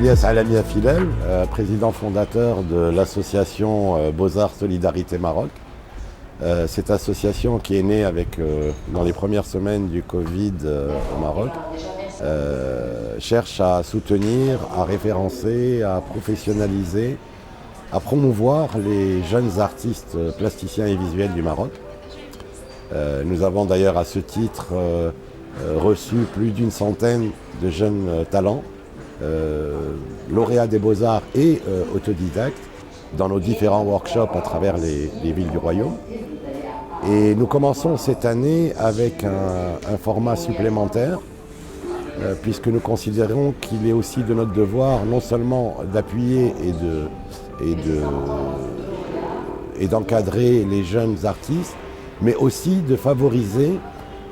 Elias Alami Afilel, président fondateur de l'association Beaux-Arts Solidarité Maroc. Cette association qui est née dans les premières semaines du Covid au Maroc cherche à soutenir, à référencer, à professionnaliser, à promouvoir les jeunes artistes plasticiens et visuels du Maroc. Nous avons d'ailleurs à ce titre reçu plus d'une centaine de jeunes talents, lauréats des Beaux-Arts et autodidactes dans nos différents workshops à travers les villes du Royaume. Et nous commençons cette année avec un format supplémentaire puisque nous considérons qu'il est aussi de notre devoir non seulement d'appuyer et d'encadrer les jeunes artistes, mais aussi de favoriser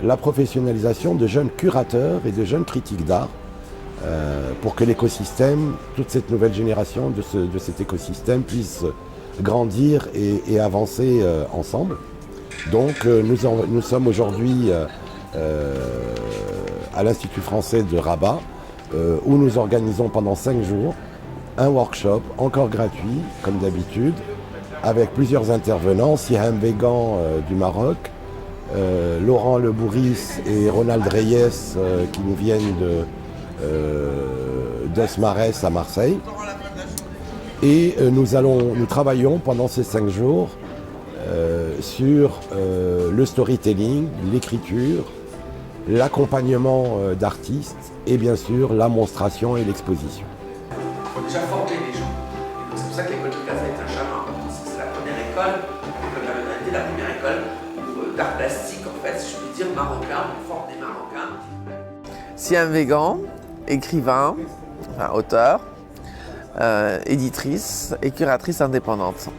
la professionnalisation de jeunes curateurs et de jeunes critiques d'art pour que l'écosystème, toute cette nouvelle génération de cet écosystème puisse grandir et avancer ensemble. Donc nous sommes aujourd'hui à l'Institut français de Rabat où nous organisons pendant 5 jours un workshop encore gratuit comme d'habitude avec plusieurs intervenants, Siham Vegan du Maroc, Laurent Lebouris et Ronald Reyes qui nous viennent d'Os Marès à Marseille. Et nous travaillons pendant ces 5 jours sur le storytelling, l'écriture, l'accompagnement d'artistes et bien sûr la monstration et l'exposition. Il faut déjà former les gens. C'est pour ça que l'école de Casa est un chaman. C'est la première école, la première école d'art plastique en fait, si je puis dire, marocain, on forme des Marocains. Siham Vegan, écrivain, enfin auteur, éditrice et curatrice indépendante.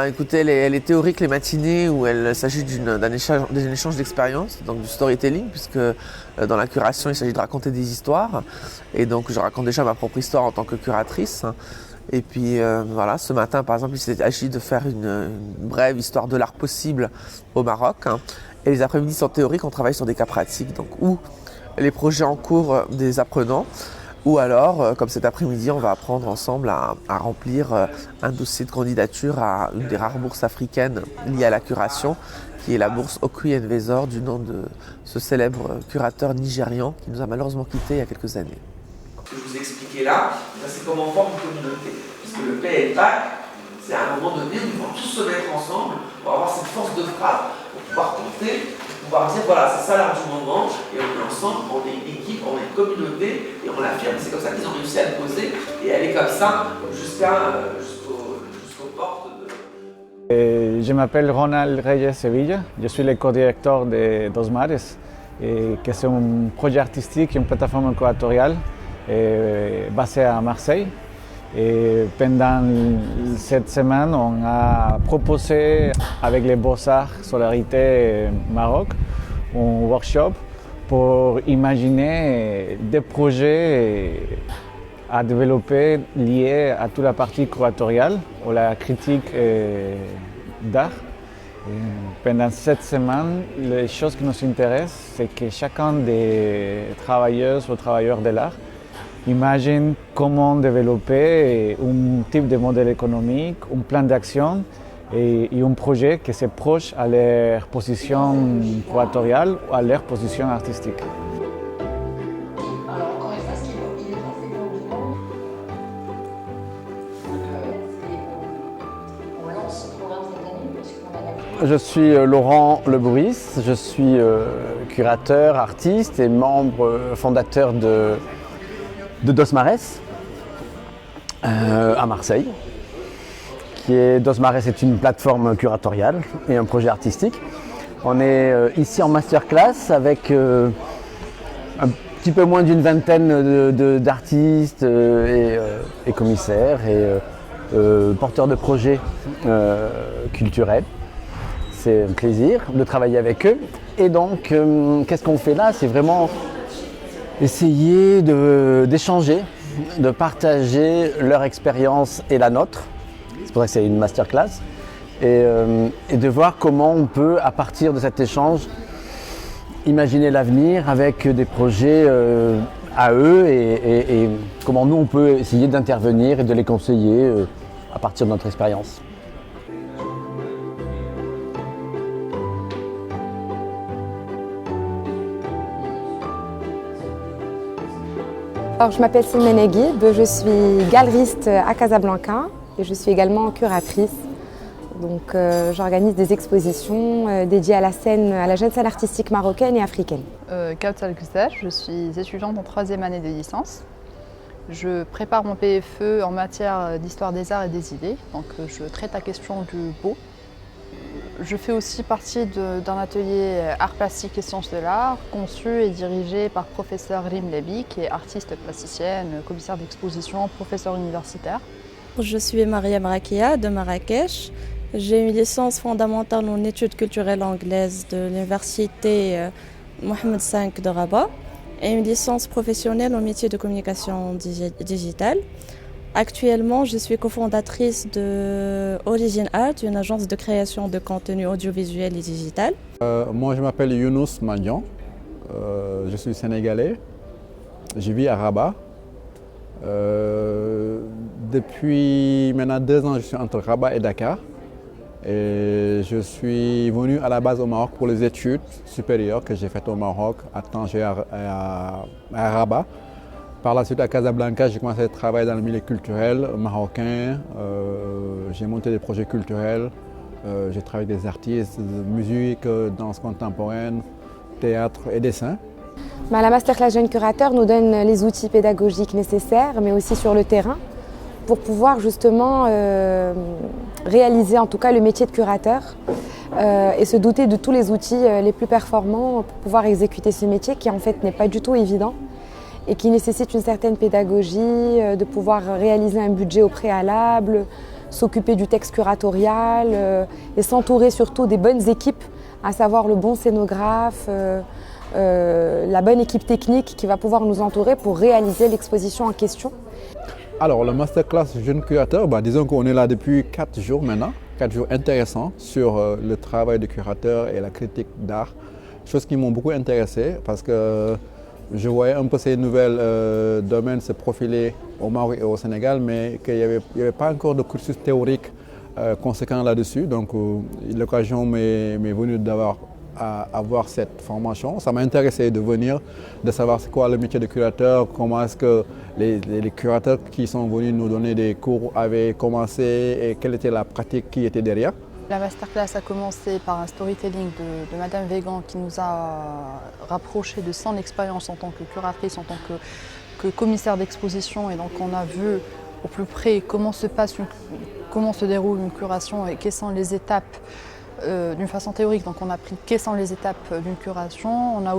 Écoutez, elle est théorique les matinées où il s'agit d'un échange d'expériences, donc du storytelling, puisque dans la curation il s'agit de raconter des histoires. Et donc je raconte déjà ma propre histoire en tant que curatrice. Et puis voilà, ce matin par exemple il s'est agi de faire une brève histoire de l'art possible au Maroc. Et les après-midi sont théoriques, on travaille sur des cas pratiques, donc où les projets en cours des apprenants, ou alors, comme cet après-midi, on va apprendre ensemble à remplir un dossier de candidature à une des rares bourses africaines liées à la curation, qui est la bourse Okui Envezor, du nom de ce célèbre curateur nigérian qui nous a malheureusement quittés il y a quelques années. Ce que je vous expliquais là, c'est comment on forme une communauté. Parce que le PLPAC, c'est à un moment donné où ils vont tous se mettre ensemble pour avoir cette force de frappe, pour pouvoir compter, pour pouvoir dire voilà, c'est ça l'art du moment, et on est ensemble, on est une équipe, on est une communauté, et on l'affirme. C'est comme ça qu'ils ont réussi à le poser et aller comme ça jusqu'aux portes de... Je m'appelle Ronald Reyes Sevilla, je suis le co-directeur de Dos Mares, qui est un projet artistique, une plateforme curatoriale basée à Marseille. Et pendant cette semaine, on a proposé avec les Beaux-Arts Solidarité Maroc un workshop pour imaginer des projets à développer liés à toute la partie curatoriale ou la critique d'art. Pendant cette semaine, les choses qui nous intéressent, c'est que chacun des travailleuses ou travailleurs de l'art imagine comment développer un type de modèle économique, un plan d'action et un projet qui est proche à leur position curatoriale ou à leur position artistique. Je suis Laurent Lebouris, je suis curateur, artiste et membre fondateur de Dos Marès à Marseille. Dos Marès est une plateforme curatoriale et un projet artistique. On est ici en masterclass avec un petit peu moins d'une vingtaine d'artistes et commissaires et porteurs de projets culturels. C'est un plaisir de travailler avec eux. Et donc, qu'est-ce qu'on fait là? C'est vraiment essayer d'échanger, de partager leur expérience et la nôtre. C'est pour ça que c'est une masterclass. Et de voir comment on peut, à partir de cet échange, imaginer l'avenir avec des projets à eux et comment nous on peut essayer d'intervenir et de les conseiller à partir de notre expérience. Alors, je m'appelle Silmene Eguib, je suis galeriste à Casablanca et je suis également curatrice. Donc, j'organise des expositions dédiées à la jeune scène artistique marocaine et africaine. Kautsal Gzar, je suis étudiante en 3e année de licence. Je prépare mon PFE en matière d'histoire des arts et des idées, donc je traite la question du beau. Je fais aussi partie d'un atelier art plastique et sciences de l'art, conçu et dirigé par professeur Rim Lebi, qui est artiste plasticienne, commissaire d'exposition, professeur universitaire. Je suis Mariam Rakia de Marrakech. J'ai une licence fondamentale en études culturelles anglaises de l'université Mohamed V de Rabat et une licence professionnelle en métier de communication digitale. Actuellement, je suis cofondatrice de Origin Art, une agence de création de contenu audiovisuel et digital. Moi, je m'appelle Younous Mandian, je suis sénégalais, je vis à Rabat. Depuis maintenant 2 ans, je suis entre Rabat et Dakar. Et je suis venu à la base au Maroc pour les études supérieures que j'ai faites au Maroc, à Tanger, à Rabat. Par la suite, à Casablanca, j'ai commencé à travailler dans le milieu culturel marocain. J'ai monté des projets culturels. J'ai travaillé avec des artistes de musique, danse contemporaine, théâtre et dessin. La Masterclass Jeune Curateur nous donne les outils pédagogiques nécessaires, mais aussi sur le terrain, pour pouvoir justement réaliser en tout cas le métier de curateur et se doter de tous les outils les plus performants pour pouvoir exécuter ce métier qui en fait n'est pas du tout évident et qui nécessite une certaine pédagogie, de pouvoir réaliser un budget au préalable, s'occuper du texte curatorial et s'entourer surtout des bonnes équipes, à savoir le bon scénographe, la bonne équipe technique qui va pouvoir nous entourer pour réaliser l'exposition en question. Alors, le Masterclass Jeune Curateur, disons qu'on est là depuis 4 jours maintenant, 4 jours intéressants sur le travail de curateur et la critique d'art. Choses qui m'ont beaucoup intéressé parce que je voyais un peu ces nouvelles domaines se profiler au Maroc et au Sénégal, mais qu'il n'y avait pas encore de cursus théorique conséquent là-dessus. Donc l'occasion m'est venue avoir cette formation. Ça m'a intéressé de venir, de savoir c'est quoi le métier de curateur, comment est-ce que les curateurs qui sont venus nous donner des cours avaient commencé et quelle était la pratique qui était derrière. La masterclass a commencé par un storytelling de Madame Végan qui nous a rapprochés de son expérience en tant que curatrice, en tant que commissaire d'exposition. Et donc on a vu au plus près comment se déroule une curation et quelles sont les étapes d'une façon théorique. Donc on a appris quelles sont les étapes d'une curation. On a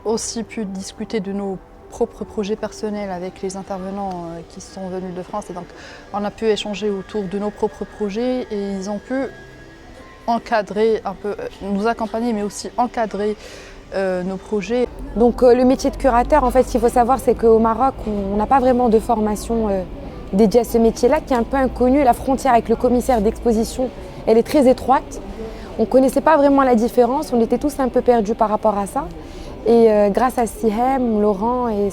aussi pu discuter de nos propres projets personnels avec les intervenants qui sont venus de France. Et donc on a pu échanger autour de nos propres projets et ils ont pu encadrer un peu, nous accompagner mais aussi encadrer nos projets. Donc le métier de curateur, en fait, ce qu'il faut savoir, c'est qu'au Maroc, on n'a pas vraiment de formation dédiée à ce métier-là, qui est un peu inconnu. La frontière avec le commissaire d'exposition, elle est très étroite. On ne connaissait pas vraiment la différence, on était tous un peu perdus par rapport à ça. Et grâce à Sihem, Laurent et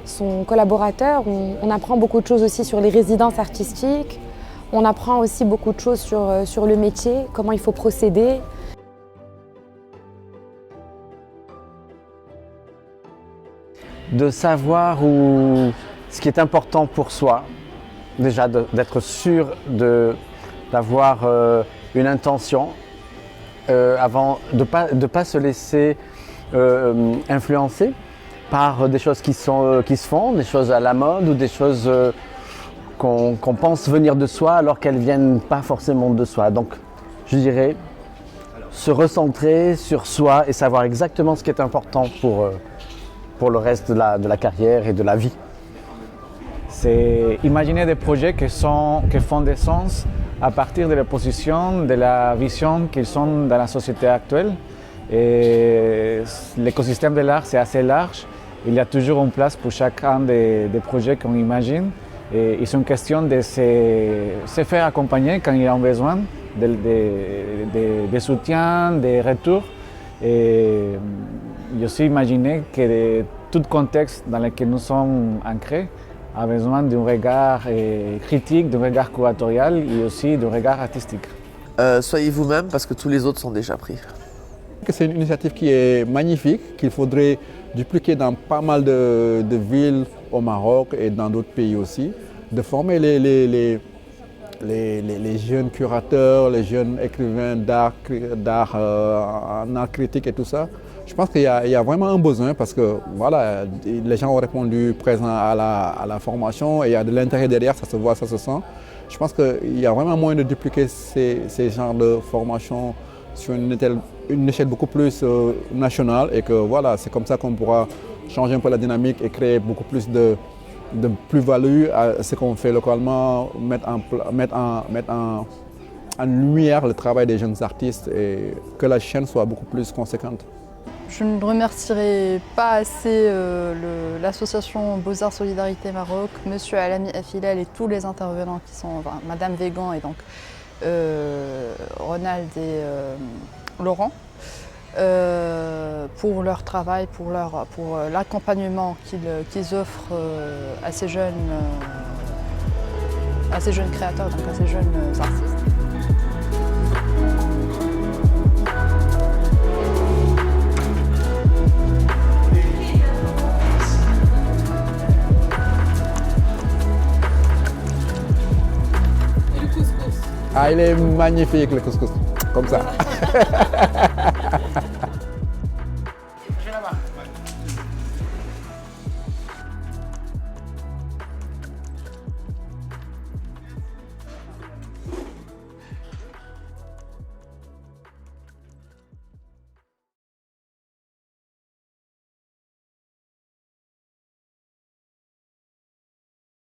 son collaborateur, on apprend beaucoup de choses aussi sur les résidences artistiques. On apprend aussi beaucoup de choses sur le métier, comment il faut procéder. De savoir ce qui est important pour soi, déjà d'être sûr d'avoir une intention avant de pas se laisser influencer par des choses qui se font, des choses à la mode ou des choses qu'on pense venir de soi alors qu'elles ne viennent pas forcément de soi. Donc je dirais se recentrer sur soi et savoir exactement ce qui est important pour le reste de la carrière et de la vie. C'est imaginer des projets qui font des sens à partir de la position, de la vision qu'ils sont dans la société actuelle. Et l'écosystème de l'art, c'est assez large. Il y a toujours une place pour chacun des projets qu'on imagine. Et ils sont question de se faire accompagner quand ils ont besoin de soutien, des retours. Et j'ai aussi imaginé que tout contexte dans lequel nous sommes ancrés a besoin d'un regard critique, d'un regard curatorial et aussi d'un regard artistique. Soyez vous-même parce que tous les autres sont déjà pris. C'est une initiative qui est magnifique, qu'il faudrait dupliquer dans pas mal de villes au Maroc et dans d'autres pays aussi, de former les jeunes curateurs, les jeunes écrivains d'art en art critique et tout ça. Je pense qu'il y a vraiment un besoin parce que voilà, les gens ont répondu présent à la formation et il y a de l'intérêt derrière, ça se voit, ça se sent. Je pense qu'il y a vraiment moyen de dupliquer ces genres de formations sur une échelle beaucoup plus nationale et que voilà, c'est comme ça qu'on pourra changer un peu la dynamique et créer beaucoup plus de plus-value à ce qu'on fait localement, mettre en lumière le travail des jeunes artistes et que la chaîne soit beaucoup plus conséquente. Je ne remercierai pas assez l'association Beaux-Arts Solidarité Maroc, Monsieur Alami Afilal et tous les intervenants qui sont, Madame Végan et donc Ronald et Laurent, pour leur travail, pour l'accompagnement qu'ils offrent à ces jeunes créateurs, donc à ces jeunes artistes. Ah, il est magnifique le couscous, comme ça.